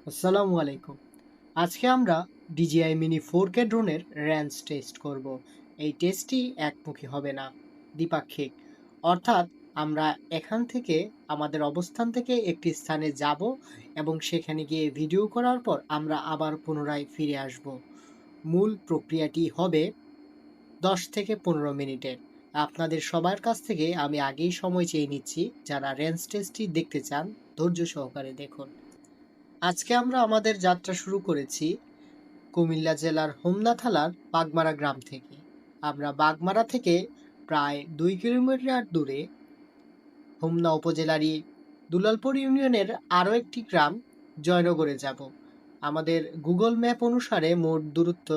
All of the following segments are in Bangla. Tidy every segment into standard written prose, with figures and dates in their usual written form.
আসসালামু আলাইকুম। আজকে আমরা DJI মিনি 4K ড্রোনের রেঞ্জ টেস্ট করব। এই টেস্টটি একমুখী হবে না, দ্বিপাক্ষিক। অর্থাৎ আমরা এখান থেকে আমাদের অবস্থান থেকে একটি স্থানে যাব এবং সেখানে গিয়ে ভিডিও করার পর আমরা আবার পুনরায় ফিরে আসব। মূল প্রক্রিয়াটি হবে 10 থেকে 15 মিনিটের। আপনাদের সবার কাছ থেকে আমি আগেই সময় চেয়ে নিচ্ছি, যারা রেঞ্জ টেস্টটি দেখতে চান ধৈর্য সহকারে দেখুন। আজকে আমরা আমাদের যাত্রা শুরু করেছি কুমিল্লা জেলার হোমনা থানার বাগমারা গ্রাম থেকে। আমরা বাগমারা থেকে প্রায় 2 কিলোমিটার দূরে হোমনা উপজেলারই দুলালপুর ইউনিয়নের আরও একটি গ্রাম জয়নগরে যাব। আমাদের গুগল ম্যাপ অনুসারে মোট দূরত্ব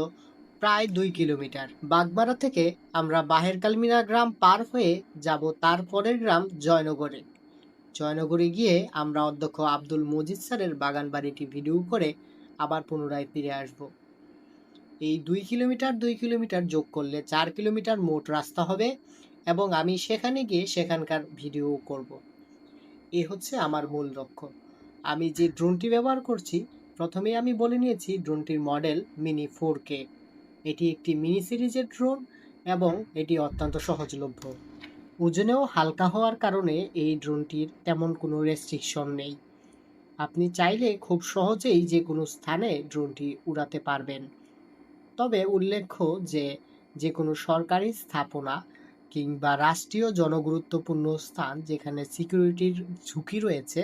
প্রায় 2 কিলোমিটার। বাগমারা থেকে আমরা বাহের কালমিনা গ্রাম পার হয়ে যাব তার পরের গ্রাম জয়নগরে। জয়নগরে গিয়ে আমরা অধ্যক্ষ আব্দুল মজিদ স্যারের বাগান বাড়িটি ভিডিও করে আবার পুনরায় ফিরে আসব। এই 2 কিলোমিটার যোগ করলে 4 কিলোমিটার মোট রাস্তা হবে এবং আমি সেখানে গিয়ে সেখানকার ভিডিও করব। এ হচ্ছে আমার মূল লক্ষ্য। আমি যে ড্রোনটি ব্যবহার করছি, প্রথমেই আমি বলে নিয়েছি ড্রোনটির মডেল মিনি 4K। এটি একটি মিনি সিরিজের ড্রোন এবং এটি অত্যন্ত সহজলভ্য। ওজনেও হালকা হওয়ার কারণে এই ড্রোনটির তেমন কোনো রেস্ট্রিকশন নেই। আপনি চাইলে খুব সহজেই যে কোনো স্থানে ড্রোনটি উড়াতে পারবেন। তবে উল্লেখ্য যে যে কোনো সরকারি স্থাপনা কিংবা রাষ্ট্রীয় জনগুরুত্বপূর্ণ স্থান যেখানে সিকিউরিটির ঝুঁকি রয়েছে,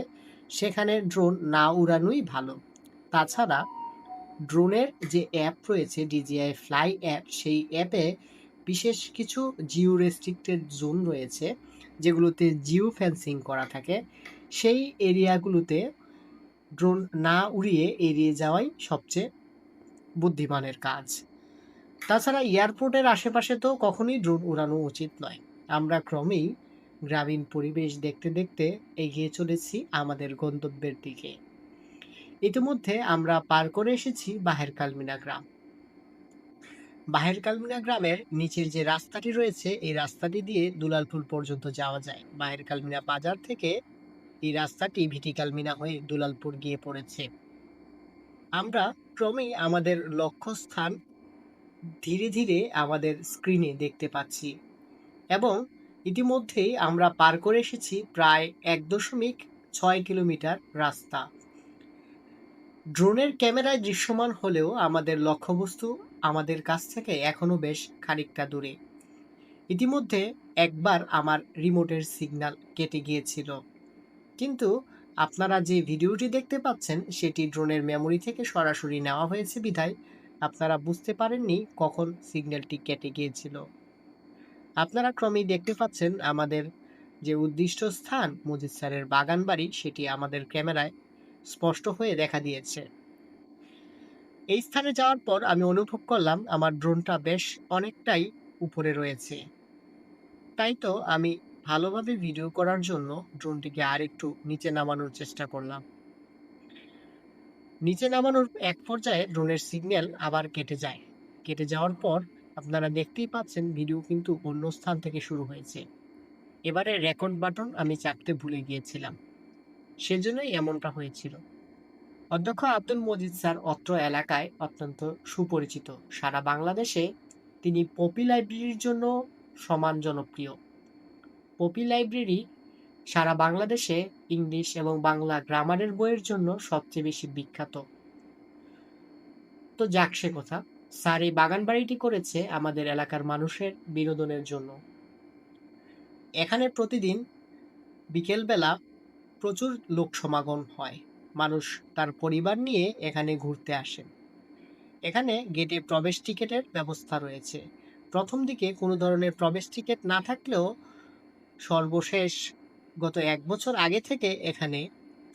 সেখানে ড্রোন না উড়ানোই ভালো। তাছাড়া ড্রোনের যে অ্যাপ রয়েছে DJI ফ্লাই অ্যাপ, সেই অ্যাপে বিশেষ কিছু জিও রেস্ট্রিক্টেড জোন রয়েছে যেগুলোতে জিও ফেন্সিং করা থাকে। সেই এরিয়াগুলোতে ড্রোন না উড়িয়ে এড়িয়ে যাওয়াই সবচেয়ে বুদ্ধিমানের কাজ। তাছাড়া এয়ারপোর্টের আশেপাশে তো কখনোই ড্রোন উড়ানো উচিত নয়। আমরা ক্রমেই গ্রামীণ পরিবেশ দেখতে দেখতে এগিয়ে চলেছি আমাদের গন্তব্যের দিকে। ইতিমধ্যে আমরা পার করে এসেছি বাহের কালমিনা গ্রাম। বাহের কালমিনা গ্রামের নিচের যে রাস্তাটি রয়েছে, এই রাস্তাটি দিয়ে দুলালপুর পর্যন্ত যাওয়া যায়। বাহের কালমিনা বাজার থেকে এই রাস্তাটি ভিটি কালমিনা হয়ে দুলালপুর গিয়ে পড়েছে। আমরা ক্রমেই আমাদের লক্ষ্যস্থান ধীরে ধীরে আমাদের স্ক্রিনে দেখতে পাচ্ছি এবং ইতিমধ্যেই আমরা পার করে এসেছি প্রায় 1.6 কিলোমিটার রাস্তা। ড্রোনের ক্যামেরায় দৃশ্যমান হলেও আমাদের লক্ষ্যবস্তু আমাদের কাছ থেকে এখনো বেশ খানিকটা দূরে। ইতিমধ্যে একবার আমার রিমোটের সিগন্যাল কেটে গিয়েছিল, কিন্তু আপনারা যে ভিডিওটি দেখতে পাচ্ছেন সেটি ড্রোনের মেমোরি থেকে সরাসরি নেওয়া হয়েছে বিধায় আপনারা বুঝতে পারেননি কখন সিগন্যালটি কেটে গিয়েছিল। আপনারা ক্রমেই দেখতে পাচ্ছেন আমাদের যে উদ্দিষ্ট স্থান মজিদ স্যারের বাগান বাড়ি, সেটি আমাদের ক্যামেরায় স্পষ্ট হয়ে দেখা দিয়েছে। এই স্থানে যাওয়ার পর আমি অনুভব করলাম আমার ড্রোনটা বেশ অনেকটাই উপরে রয়েছে। তাই তো আমি ভালোভাবে ভিডিও করার জন্য ড্রোনটিকে আর একটু নিচে নামানোর চেষ্টা করলাম। নিচে নামানোর এক পর্যায়ে ড্রোনের সিগন্যাল আবার কেটে যায়। কেটে যাওয়ার পর আপনারা দেখতেই পাচ্ছেন ভিডিও কিন্তু অন্য স্থান থেকে শুরু হয়েছে। এবারে রেকর্ড বাটন আমি চাপতে ভুলে গিয়েছিলাম, সেজন্যই এমনটা হয়েছিল। অধ্যক্ষ আব্দুল মজিদ স্যার অত্র এলাকায় অত্যন্ত সুপরিচিত। সারা বাংলাদেশে তিনি পপি লাইব্রেরির জন্য সমান জনপ্রিয়। পপি লাইব্রেরি সারা বাংলাদেশে ইংলিশ এবং বাংলা গ্রামারের বইয়ের জন্য সবচেয়ে বেশি বিখ্যাত। তো যাক সে কথা, স্যার এই বাগান বাড়িটি করেছে আমাদের এলাকার মানুষের বিনোদনের জন্য। এখানে প্রতিদিন বিকেলবেলা প্রচুর লোক সমাগম হয়। মানুষ তার পরিবার নিয়ে এখানে ঘুরতে আসেন। এখানে গেটে প্রবেশ টিকেটের ব্যবস্থা রয়েছে। প্রথম দিকে কোনো ধরনের প্রবেশ টিকেট না থাকলেও সর্বশেষ গত 1 বছর আগে থেকে এখানে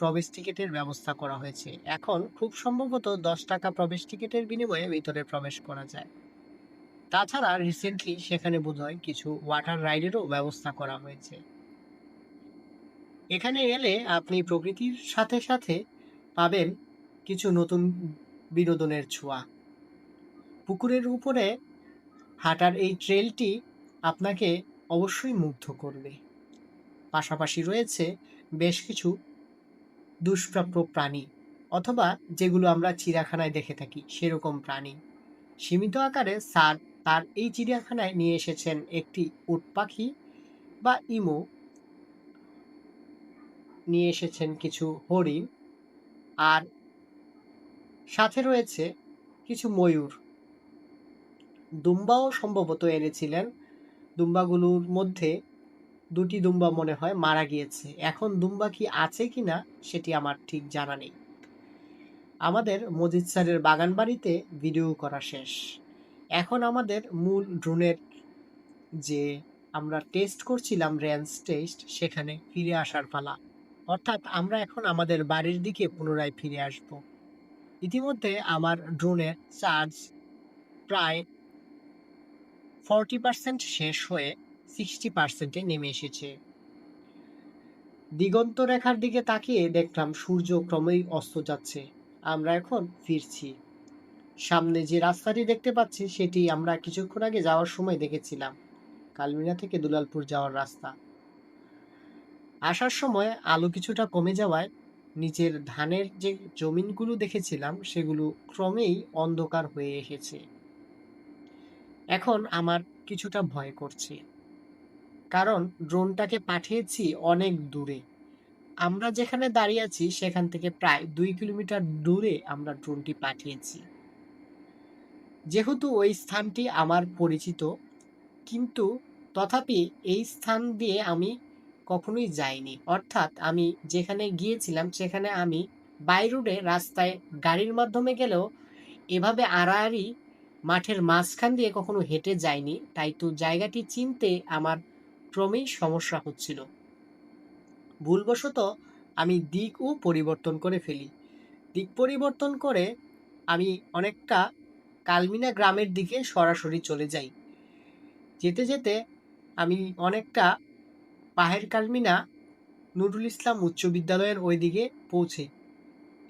প্রবেশ টিকেটের ব্যবস্থা করা হয়েছে। এখন খুব সম্ভবত 10 টাকা প্রবেশ টিকেটের বিনিময়ে ভিতরে প্রবেশ করা যায়। তাছাড়া রিসেন্টলি সেখানে বোধহয় কিছু ওয়াটার রাইডেরও ব্যবস্থা করা হয়েছে। এখানে এলে আপনি প্রকৃতির সাথে সাথে পাবেন কিছু নতুন বিনোদনের ছোঁয়া। পুকুরের উপরে হাঁটার এই ট্রেলটি আপনাকে অবশ্যই মুগ্ধ করবে। পাশাপাশি রয়েছে বেশ কিছু দুষ্প্রাপ্য প্রাণী। অথবা যেগুলো আমরা চিড়িয়াখানায় দেখে থাকি সেরকম প্রাণী। সীমিত আকারে স্যার তার এই চিড়িয়াখানায় নিয়ে এসেছেন একটি উট পাখি বা ইমু, নিয়ে এসেছেন কিছু হরিণ, আর সাথে রয়েছে কিছু ময়ূর। দুম্বাও সম্ভবত এনেছিলেন। দুম্বাগুলোর মধ্যে দুটি দুম্বা মনে হয় মারা গিয়েছে। এখন দুম্বা কি আছে কিনা সেটি আমার ঠিক জানা নেই। আমাদের মজিদ স্যারের বাগান বাড়িতে ভিডিও করা শেষ। এখন আমাদের মূল ড্রোনের যে আমরা টেস্ট করছিলাম রেঞ্জ টেস্ট, সেখানে ফিরে আসার পালা। অর্থাৎ আমরা এখন আমাদের বাড়ির দিকে পুনরায় ফিরে আসব। ইতিমধ্যে আমার ড্রোনের চার্জ প্রায় 40% শেষ হয়ে 60%-এ নেমে এসেছে। দিগন্ত রেখার দিকে তাকিয়ে দেখলাম সূর্য ক্রমেই অস্ত যাচ্ছে। আমরা এখন ফিরছি। সামনে যে রাস্তাটি দেখতে পাচ্ছি সেটি আমরা কিছুক্ষণ আগে যাওয়ার সময় দেখেছিলাম, কালমিনা থেকে দুলালপুর যাওয়ার রাস্তা। আসার সময় আলো কিছুটা কমে যাওয়ায় নিচের ধানের যে জমিনগুলো দেখেছিলাম সেগুলো ক্রমেই অন্ধকার হয়ে এসেছে। এখন আমার কিছুটা ভয় করছে, কারণ ড্রোনটাকে পাঠিয়েছি অনেক দূরে। আমরা যেখানে দাঁড়িয়ে আছি সেখান থেকে প্রায় 2 কিলোমিটার দূরে আমরা ড্রোনটি পাঠিয়েছি। যেহেতু ওই স্থানটি আমার পরিচিত, কিন্তু তথাপি এই স্থান দিয়ে আমি কখনোই যাইনি। অর্থাৎ আমি যেখানে গিয়েছিলাম সেখানে আমি বাই রোডে রাস্তায় গাড়ির মাধ্যমে গেলেও এভাবে আড়াআড়ি মাঠের মাঝখান দিয়ে কখনো হেঁটে যাইনি। তাই তো জায়গাটি চিনতে আমার ক্রমেই সমস্যা হচ্ছিল। ভুলবশত আমি দিকও পরিবর্তন করে ফেলি। দিক পরিবর্তন করে আমি অনেকটা কালমিনা গ্রামের দিকে সরাসরি চলে যাই। যেতে যেতে আমি অনেকটা পাহের কালমিনা নুরুল ইসলাম উচ্চ বিদ্যালয়ের ওই দিকে পৌঁছে।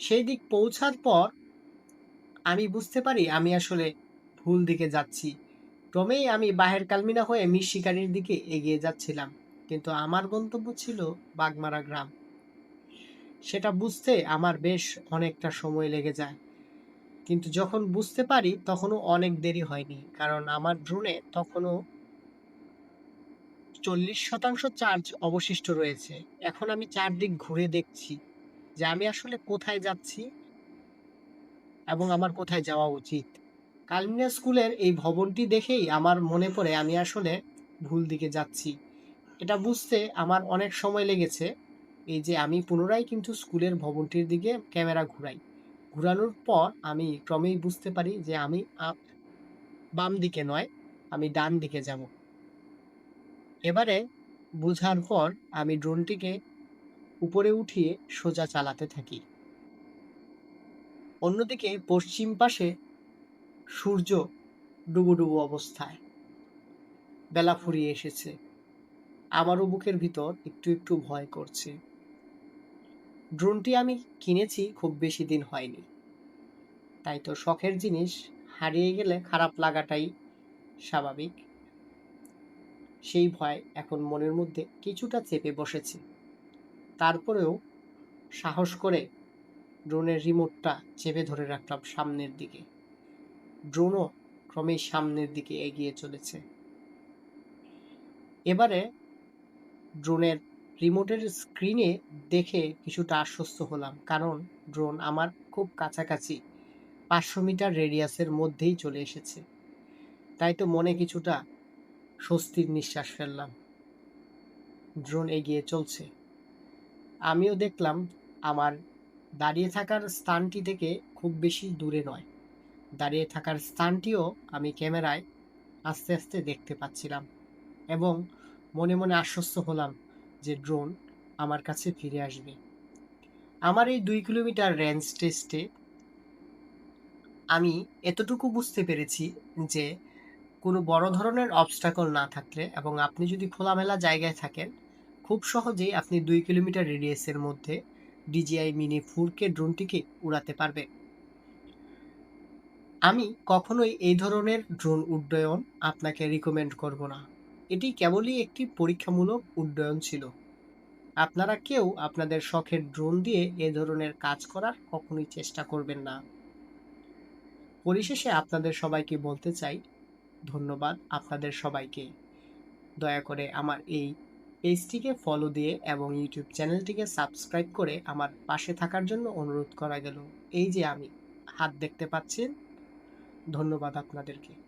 সেই দিক পৌঁছার পর আমি বুঝতে পারি আমি আসলে ভুল দিকে যাচ্ছি। ক্রমেই আমি বাহের কালমিনা হয়ে মীর শিকারীর দিকে এগিয়ে যাচ্ছিলাম, কিন্তু আমার গন্তব্য ছিল বাগমারা গ্রাম। সেটা বুঝতে আমার বেশ অনেকটা সময় লেগে যায়, কিন্তু যখন বুঝতে পারি তখনও অনেক দেরি হয়নি, কারণ আমার ড্রোনে তখনও 40% চার্জ অবশিষ্ট রয়েছে। এখন আমি চারদিক ঘুরে দেখছি যে আমি আসলে কোথায় যাচ্ছি এবং আমার কোথায় যাওয়া উচিত। কালমিনা স্কুলের এই ভবনটি দেখেই আমার মনে পড়ে আমি আসলে ভুল দিকে যাচ্ছি। এটা বুঝতে আমার অনেক সময় লেগেছে। এই যে আমি পুনরায় কিন্তু স্কুলের ভবনটির দিকে ক্যামেরা ঘুরাই। ঘুরানোর পর আমি ক্রমেই বুঝতে পারি যে আমি বাম দিকে নয়, আমি ডান দিকে যাব। এবারে বুঝার পর আমি ড্রোনটিকে উপরে উঠিয়ে সোজা চালাতে থাকি। অন্যদিকে পশ্চিম পাশে সূর্য ডুবো ডুবো অবস্থায়, বেলা ফুরিয়ে এসেছে। আমারও বুকের ভিতর একটু একটু ভয় করছে। ড্রোনটি আমি কিনেছি খুব বেশি দিন হয়নি, তাই তো শখের জিনিস হারিয়ে গেলে খারাপ লাগাটাই স্বাভাবিক। সেই ভয় এখন মনের মধ্যে কিছুটা চেপে বসেছে। তারপরেও সাহস করে ড্রোনের রিমোটটা চেপে ধরে রাখলাম সামনের দিকে। ড্রোনও ক্রমেই সামনের দিকে এগিয়ে চলেছে। এবারে ড্রোনের রিমোটের স্ক্রিনে দেখে কিছুটা আশ্বস্ত হলাম, কারণ ড্রোন আমার খুব কাছাকাছি 500 মিটার রেডিয়াসের মধ্যেই চলে এসেছে। তাই তো মনে কিছুটা স্বস্তির নিঃশ্বাস ফেললাম। ড্রোন এগিয়ে চলছে। আমিও দেখলাম আমার দাঁড়িয়ে থাকার স্থানটি থেকে খুব বেশি দূরে নয়। দাঁড়িয়ে থাকার স্থানটিও আমি ক্যামেরায় আস্তে আস্তে দেখতে পাচ্ছিলাম, এবং মনে মনে আশ্বস্ত হলাম যে ড্রোন আমার কাছে ফিরে আসবে। আমার এই 2 কিলোমিটার রেঞ্জ টেস্টে আমি এতটুকু বুঝতে পেরেছি যে কোনো বড় ধরনের অবস্টাকল না থাকলে এবং আপনি যদি খোলামেলা জায়গায় থাকেন, খুব সহজেই আপনি 2 কিলোমিটার রেডিয়াসের মধ্যে DJI মিনি 4K ড্রোনটিকে উড়াতে পারবেন। আমি কখনোই এই ধরনের ড্রোন উড্ডয়ন আপনাকে রিকমেন্ড করব না। এটি কেবলই একটি পরীক্ষামূলক উড্ডয়ন ছিল। আপনারা কেউ আপনাদের শখের ড্রোন দিয়ে এ ধরনের কাজ করার কখনোই চেষ্টা করবেন না। পরিশেষে আপনাদের সবাইকে বলতে চাই, ধন্যবাদ আপনাদের সবাইকে। দয়া করে আমার এই পেজটিকে ফলো দিয়ে এবং ইউটিউব চ্যানেলটিকে সাবস্ক্রাইব করে আমার পাশে থাকার জন্য অনুরোধ করা গেল। এই যে আমি হাত দেখতে পাচ্ছেন, ধন্যবাদ আপনাদেরকে।